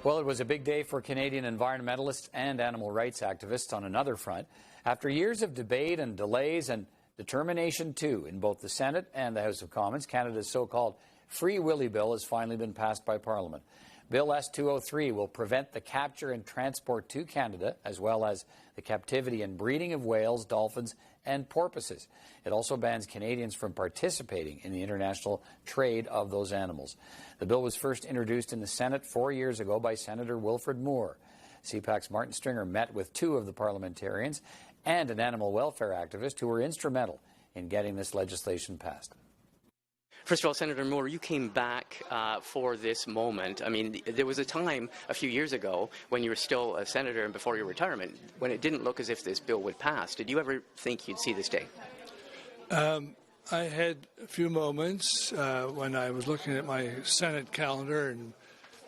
Well, it was a big day for Canadian environmentalists and animal rights activists on another front. After years of debate and delays and determination, too, in both the Senate and the House of Commons, Canada's so-called Free Willy Bill has finally been passed by Parliament. Bill S-203 will prevent the capture and transport to Canada, as well as the captivity and breeding of whales, dolphins, and porpoises. It also bans Canadians from participating in the international trade of those animals. The bill was first introduced in the Senate 4 years ago by Senator Wilfred Moore. CPAC's Martin Stringer met with two of the parliamentarians and an animal welfare activist who were instrumental in getting this legislation passed. First of all, Senator Moore, you came back for this moment. I mean, there was a time a few years ago when you were still a senator and before your retirement when it didn't look as if this bill would pass. Did you ever think you'd see this day? I had a few moments when I was looking at my Senate calendar and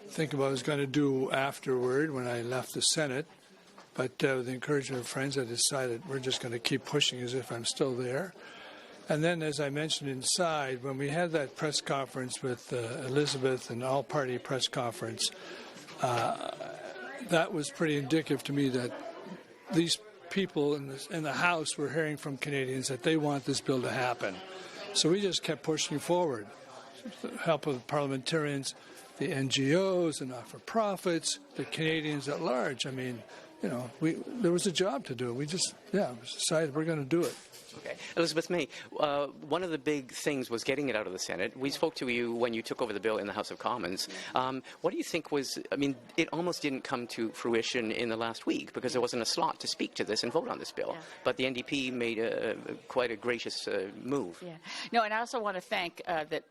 thinking what I was going to do afterward when I left the Senate. But with the encouragement of friends, I decided we're just going to keep pushing as if I'm still there. And then, as I mentioned inside, when we had that press conference with Elizabeth, an all-party press conference, that was pretty indicative to me that these people in the House were hearing from Canadians that they want this bill to happen. So we just kept pushing forward. With the help of the parliamentarians, the NGOs, the not-for-profits, the Canadians at large. I mean, you know, there was a job to do. We just, decided we're going to do it. Okay. Elizabeth May, one of the big things was getting it out of the Senate. We spoke to you when you took over the bill in the House of Commons. What do you think was, I mean, it almost didn't come to fruition in the last week because there wasn't a slot to speak to this and vote on this bill. Yeah. But the NDP made quite a gracious move. Yeah. No, and I also want to thank that,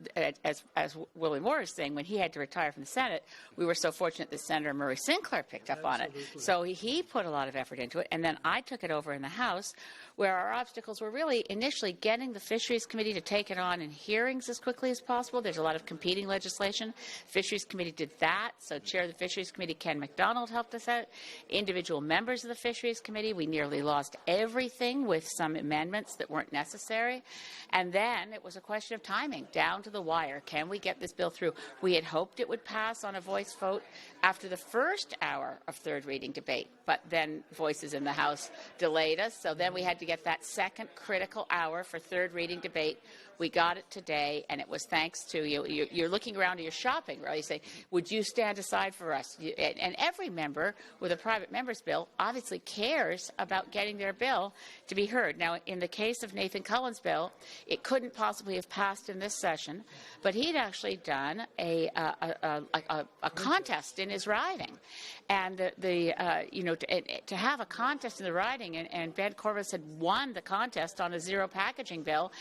as Willie Moore is saying, when he had to retire from the Senate, we were so fortunate that Senator Murray Sinclair picked up on it. So he put a lot of effort into it, and then I took it over in the House, where our obstacles were really initially getting the Fisheries Committee to take it on in hearings as quickly as possible. There's a lot of competing legislation. Fisheries Committee did that, so Chair of the Fisheries Committee, Ken MacDonald, helped us out. Individual members of the Fisheries Committee, we nearly lost everything with some amendments that weren't necessary. And then it was a question of timing, down to the wire. Can we get this bill through? We had hoped it would pass on a voice vote after the first hour of third reading debate, but then voices in the House delayed us, so then we had to get that second critical hour for third reading debate. We got it today, and it was thanks to you. You're looking around and you're shopping, right? You say, would you stand aside for us? And every member with a private member's bill obviously cares about getting their bill to be heard. Now, in the case of Nathan Cullen's bill, it couldn't possibly have passed in this session, but he'd actually done a contest in his riding. And to have a contest in the riding, and Ben Corbis had won the contest on a zero packaging bill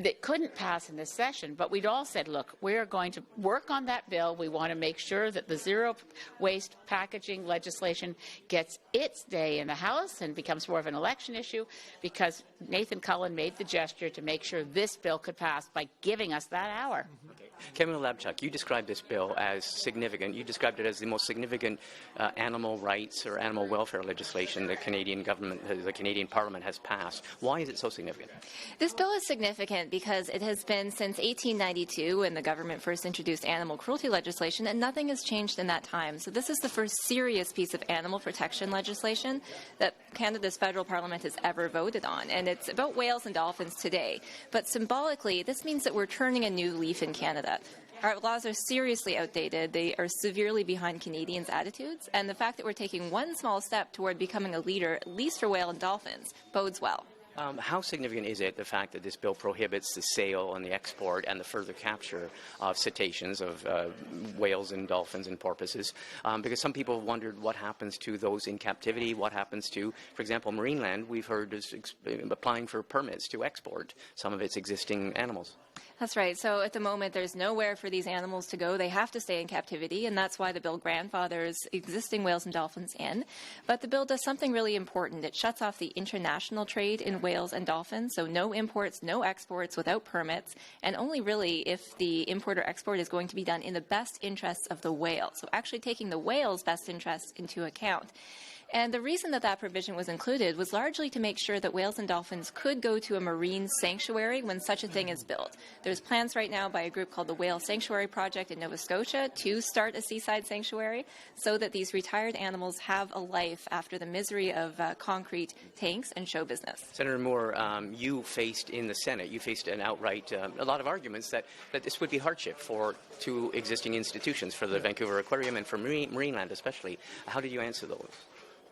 that couldn't pass in this session, but we'd all said, look, we're going to work on that bill. We want to make sure that the zero waste packaging legislation gets its day in the House and becomes more of an election issue, because Nathan Cullen made the gesture to make sure this bill could pass by giving us that hour. Okay. CAMILLE LABCHUK, you described this bill as significant. You described it as the most significant animal rights or animal welfare legislation the Canadian government, the Canadian Parliament has passed. Why is it so significant? This bill is significant because it has been since 1892 when the government first introduced animal cruelty legislation, and nothing has changed in that time. So this is the first serious piece of animal protection legislation that Canada's federal parliament has ever voted on, and it's about whales and dolphins today. But symbolically, this means that we're turning a new leaf in Canada. Our laws are seriously outdated. They are severely behind Canadians' attitudes, and the fact that we're taking one small step toward becoming a leader, at least for whale and dolphins, bodes well. How significant is it, the fact that this bill prohibits the sale and the export and the further capture of cetaceans, of whales and dolphins and porpoises? Because some people have wondered what happens to those in captivity, what happens to, for example, Marineland, we've heard is applying for permits to export some of its existing animals. That's right. So at the moment, there's nowhere for these animals to go. They have to stay in captivity, and that's why the bill grandfathers existing whales and dolphins in. But the bill does something really important. It shuts off the international trade in whales and dolphins, so no imports, no exports without permits, and only really if the import or export is going to be done in the best interests of the whale. So actually taking the whale's best interests into account. And the reason that that provision was included was largely to make sure that whales and dolphins could go to a marine sanctuary when such a thing is built. There's plans right now by a group called the Whale Sanctuary Project in Nova Scotia to start a seaside sanctuary so that these retired animals have a life after the misery of concrete tanks and show business. Senator Moore, you faced in the Senate, you faced an outright, a lot of arguments that this would be hardship for two existing institutions, for the Vancouver Aquarium and for Marineland especially. How did you answer those?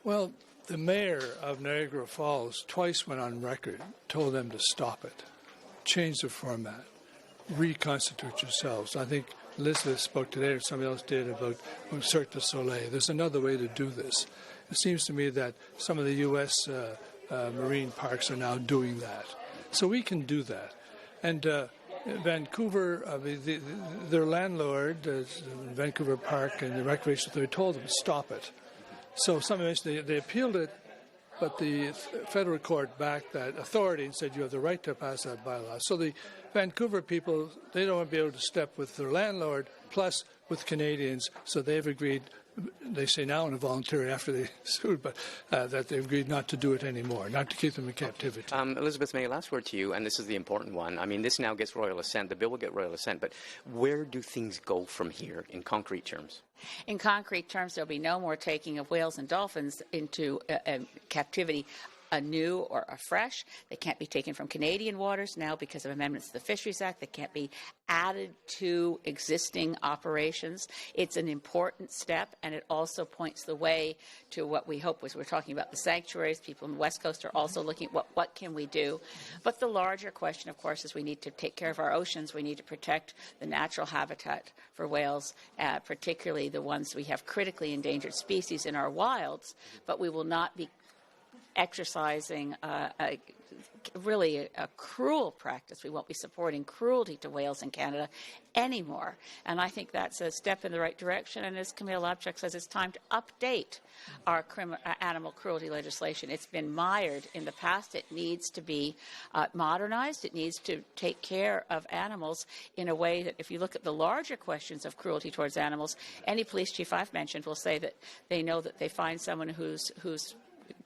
Well, the mayor of Niagara Falls twice went on record, told them to stop it, change the format, reconstitute yourselves. I think Elizabeth spoke today, or somebody else did, about Cirque du Soleil. There's another way to do this. It seems to me that some of the U.S. marine parks are now doing that. So we can do that. And Vancouver, their landlord, Vancouver Park and the Recreation Authority, told them to stop it. So somebody mentioned they appealed it, but the federal court backed that authority and said you have the right to pass that bylaw. So the Vancouver people, they don't want to be able to step with their landlord, plus with Canadians, so they've agreed, they say now in a voluntary after they sued, but that they've agreed not to do it anymore, not to keep them in captivity. Elizabeth May, last word to you, and this is the important one. I mean, this now gets royal assent. The bill will get royal assent, but where do things go from here in concrete terms? In concrete terms, there'll be no more taking of whales and dolphins into captivity anew or afresh. They can't be taken from Canadian waters now because of amendments to the Fisheries Act. They can't be added to existing operations. It's an important step, and it also points the way to what we hope was we're talking about the sanctuaries. People on the West Coast are also looking at what can we do. But the larger question, of course, is we need to take care of our oceans. We need to protect the natural habitat for whales, particularly the ones we have critically endangered species in our wilds. But we will not be exercising really a cruel practice. We won't be supporting cruelty to whales in Canada anymore. And I think that's a step in the right direction. And as CAMILLE LABCHUK says, it's time to update our animal cruelty legislation. It's been mired in the past. It needs to be modernized. It needs to take care of animals in a way that, if you look at the larger questions of cruelty towards animals, any police chief I've mentioned will say that they know that they find someone who's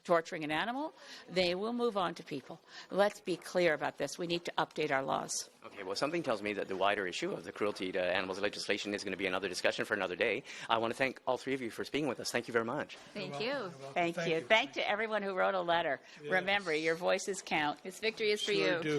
torturing an animal, they will move on to people. Let's be clear about this. We need to update our laws. Okay, well, something tells me that the wider issue of the cruelty to animals legislation is going to be another discussion for another day. I want to thank all three of you for speaking with us. Thank you very much. Thank you. Thank you. Thank to everyone who wrote a letter. Yes. Remember, your voices count. This victory is for Sure you. Do.